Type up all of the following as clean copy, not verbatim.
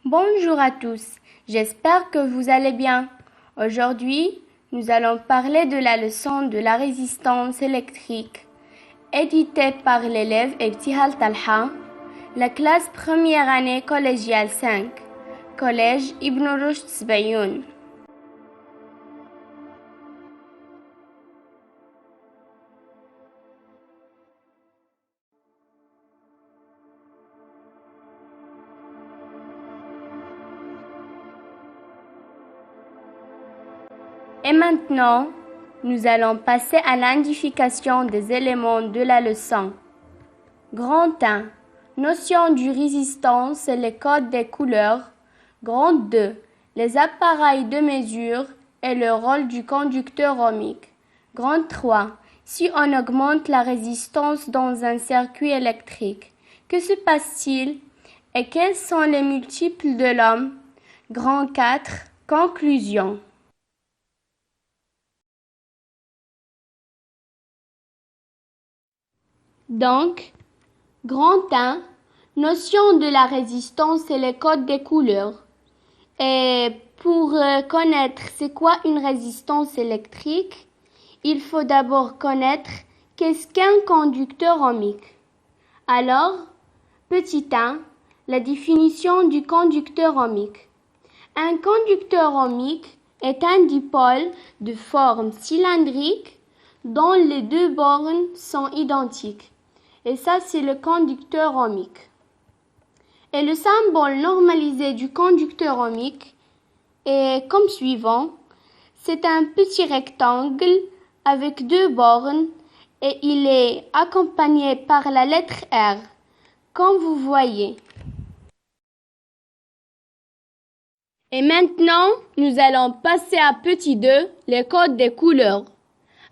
Bonjour à tous, j'espère que vous allez bien. Aujourd'hui, nous allons parler de la leçon de la résistance électrique, éditée par l'élève Ibtihal Talha, la classe première année collégiale 5, collège Ibn Rushd Sbayoun. Et maintenant, nous allons passer à l'identification des éléments de la leçon. Grand 1. Notion du résistance et les codes des couleurs. Grand 2. Les appareils de mesure et le rôle du conducteur ohmique. Grand 3. Si on augmente la résistance dans un circuit électrique, que se passe-t-il et quels sont les multiples de l'ohm? Grand 4. Conclusion. Donc, grand 1, notion de la résistance et les codes des couleurs. Et pour connaître c'est quoi une résistance électrique, il faut d'abord connaître qu'est-ce qu'un conducteur ohmique. Alors, petit 1, la définition du conducteur ohmique. Un conducteur ohmique est un dipôle de forme cylindrique dont les deux bornes sont identiques. Et ça, c'est le conducteur ohmique. Et le symbole normalisé du conducteur ohmique est comme suivant. C'est un petit rectangle avec deux bornes et il est accompagné par la lettre R, comme vous voyez. Et maintenant, nous allons passer à petit 2, les codes des couleurs.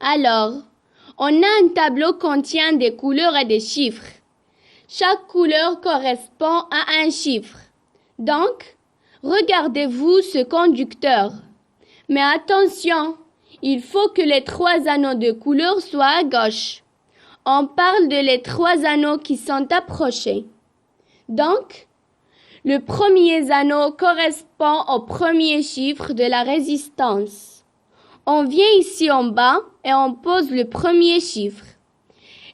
Alors, on a un tableau qui contient des couleurs et des chiffres. Chaque couleur correspond à un chiffre. Donc, regardez-vous ce conducteur. Mais attention, il faut que les 3 anneaux de couleur soient à gauche. On parle de les 3 anneaux qui sont approchés. Donc, le premier anneau correspond au premier chiffre de la résistance. On vient ici en bas et on pose le premier chiffre.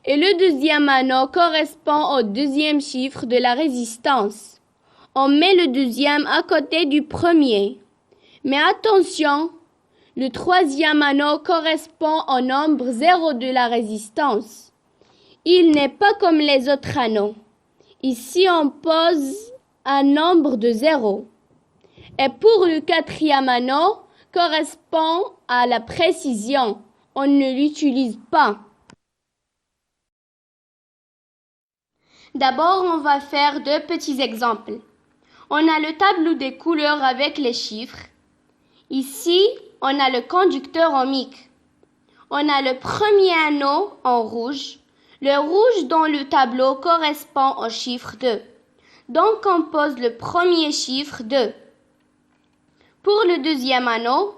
Et le deuxième anneau correspond au deuxième chiffre de la résistance. On met le deuxième à côté du premier. Mais attention, le troisième anneau correspond au nombre 0 de la résistance. Il n'est pas comme les autres anneaux. Ici, on pose un nombre de 0. Et pour le quatrième anneau, correspond à la précision. On ne l'utilise pas. D'abord, on va faire 2 petits exemples. On a le tableau des couleurs avec les chiffres. Ici, on a le conducteur ohmique. On a le premier anneau en rouge. Le rouge dans le tableau correspond au chiffre 2. Donc, on pose le premier chiffre 2. Pour le deuxième anneau,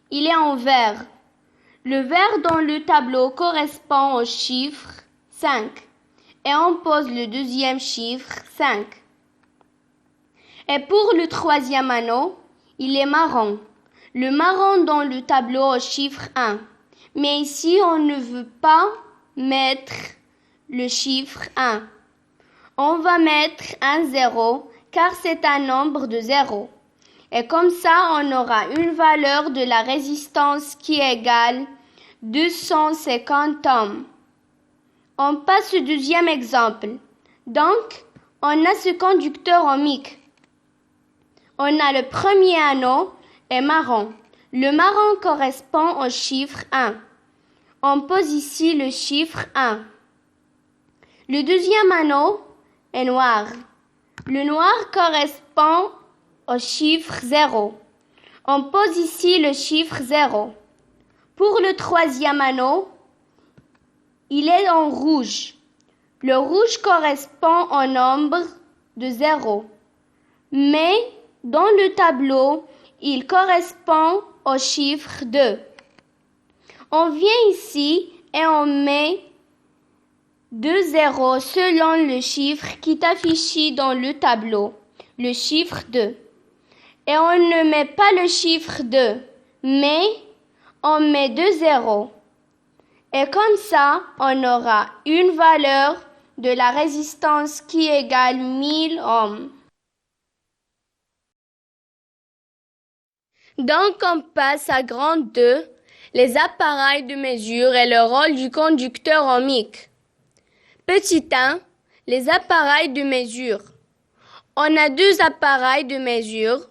il est en vert. Le vert dans le tableau correspond au chiffre 5. Et on pose le deuxième chiffre 5. Et pour le troisième anneau, il est marron. Le marron dans le tableau au chiffre 1. Mais ici, on ne veut pas mettre le chiffre 1. On va mettre un 0 car c'est un nombre de 0. Et comme ça, on aura une valeur de la résistance qui est égale 250 ohms. On passe au deuxième exemple. Donc, on a ce conducteur ohmique. On a le premier anneau est marron. Le marron correspond au chiffre 1. On pose ici le chiffre 1. Le deuxième anneau est noir. Le noir correspond au chiffre 0. On pose ici le chiffre 0. Pour le troisième anneau, il est en rouge. Le rouge correspond au nombre de 0. Mais dans le tableau, il correspond au chiffre 2. On vient ici et on met 2 zéros selon le chiffre qui est affiché dans le tableau. le chiffre 2. Et on ne met pas le chiffre 2, mais on met 2 zéros. Et comme ça, on aura une valeur de la résistance qui égale 1000 ohms. Donc, on passe à grande 2, les appareils de mesure et le rôle du conducteur ohmique. Petit 1, les appareils de mesure. On a deux appareils de mesure,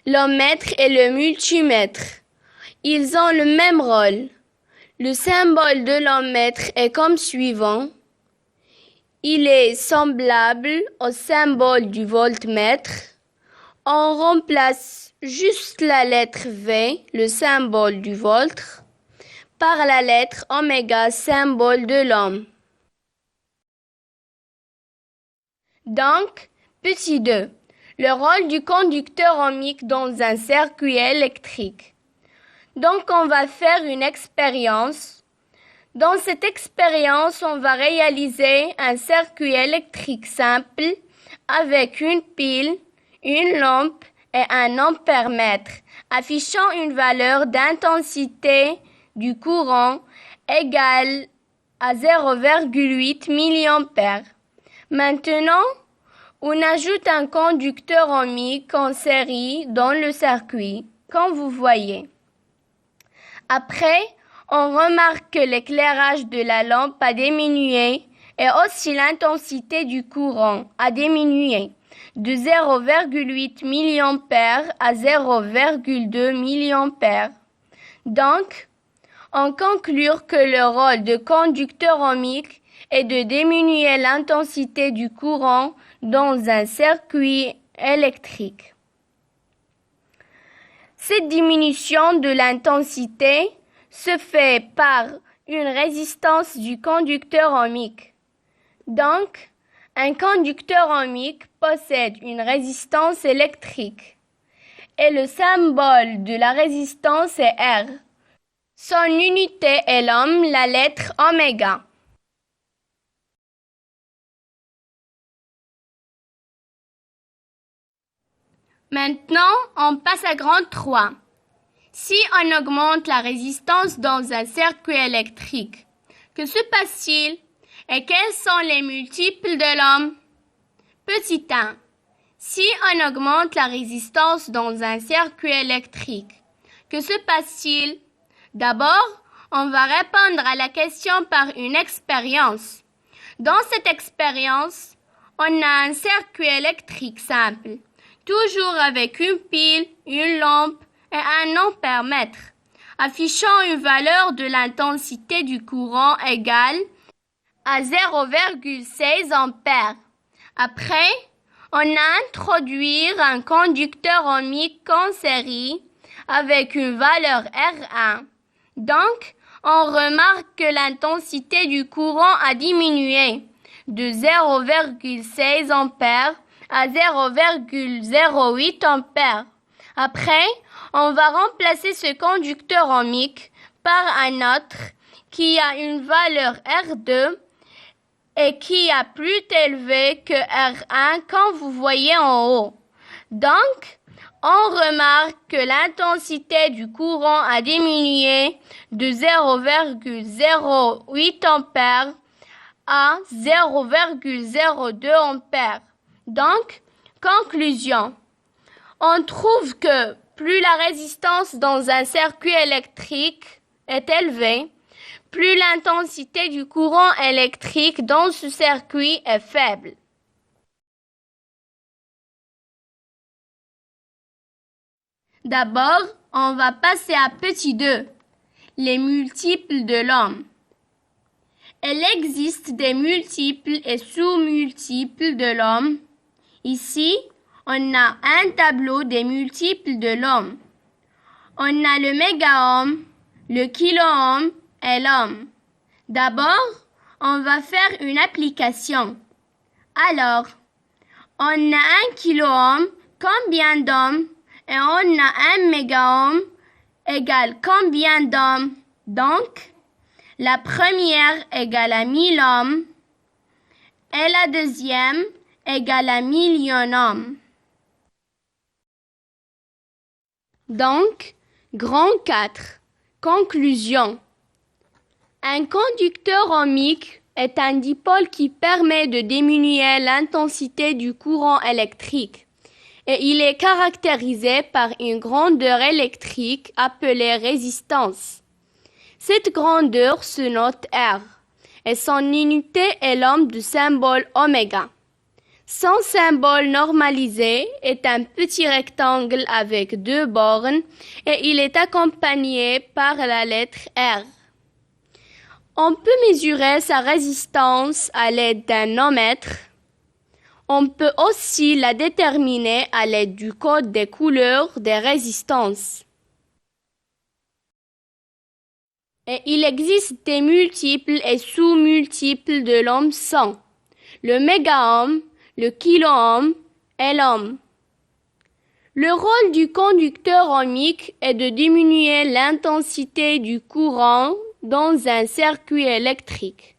l'ohmètre et le multimètre. Ils ont le même rôle. Le symbole de l'ohmètre est comme suivant. Il est semblable au symbole du voltmètre. On remplace juste la lettre V, le symbole du volt, par la lettre oméga, symbole de l'ohm. Donc, petit 2, le rôle du conducteur ohmique dans un circuit électrique. Donc, on va faire une expérience. Dans cette expérience, on va réaliser un circuit électrique simple avec une pile, une lampe et un ampèremètre, affichant une valeur d'intensité du courant égale à 0,8 mA. Maintenant, on ajoute un conducteur ohmique en série dans le circuit, comme vous voyez. Après, on remarque que l'éclairage de la lampe a diminué et aussi l'intensité du courant a diminué de 0,8 mA à 0,2 mA. Donc, on conclut que le rôle de conducteur ohmique est de diminuer l'intensité du courant dans un circuit électrique. Cette diminution de l'intensité se fait par une résistance du conducteur ohmique. Donc, un conducteur ohmique possède une résistance électrique et le symbole de la résistance est R. Son unité est l'ohm, la lettre oméga. Maintenant, on passe à grande 3. Si on augmente la résistance dans un circuit électrique, que se passe-t-il et quels sont les multiples de l'ohm? Petit 1. Si on augmente la résistance dans un circuit électrique, que se passe-t-il? D'abord, on va répondre à la question par une expérience. Dans cette expérience, on a un circuit électrique simple, toujours avec une pile, une lampe et un ampèremètre, affichant une valeur de l'intensité du courant égale à 0,16 ampères. Après, on a introduit un conducteur ohmique en série avec une valeur R1. Donc, on remarque que l'intensité du courant a diminué de 0,16 ampères à 0,08 ampères. Après, on va remplacer ce conducteur ohmique par un autre qui a une valeur R2 et qui est plus élevé que R1 comme vous voyez en haut. Donc, on remarque que l'intensité du courant a diminué de 0,08 ampères à 0,02 ampères. Donc, conclusion. On trouve que plus la résistance dans un circuit électrique est élevée, plus l'intensité du courant électrique dans ce circuit est faible. D'abord, on va passer à petit 2, les multiples de l'ohm. Il existe des multiples et sous-multiples de l'ohm. Ici, on a un tableau des multiples de l'ohm. On a le mégaohm, le kiloohm et l'ohm. D'abord, on va faire une application. Alors, on a un kiloohm, combien d'ohms? Et on a un mégaohm égale combien d'ohms? Donc, la première égale à 1000 ohms et la deuxième égale à 1 000 000 ohms. Donc, grand 4. Conclusion. Un conducteur ohmique est un dipôle qui permet de diminuer l'intensité du courant électrique et il est caractérisé par une grandeur électrique appelée résistance. Cette grandeur se note R et son unité est l'ohm du symbole oméga. Son symbole normalisé est un petit rectangle avec 2 bornes et il est accompagné par la lettre R. On peut mesurer sa résistance à l'aide d'un ohmmètre. On peut aussi la déterminer à l'aide du code des couleurs des résistances. Et il existe des multiples et sous-multiples de l'ohm 100, le mégaohm, le kiloohm et l'ohm. Le rôle du conducteur ohmique est de diminuer l'intensité du courant dans un circuit électrique.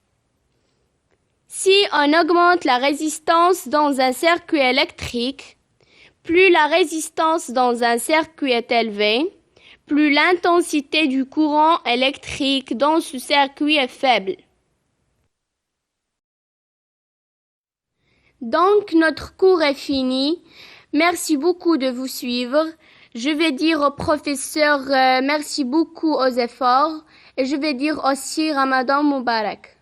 Si on augmente la résistance dans un circuit électrique, plus la résistance dans un circuit est élevée, plus l'intensité du courant électrique dans ce circuit est faible. Donc, notre cours est fini. Merci beaucoup de vous suivre. Je vais dire au professeur merci beaucoup aux efforts et je vais dire aussi Ramadan Mubarak.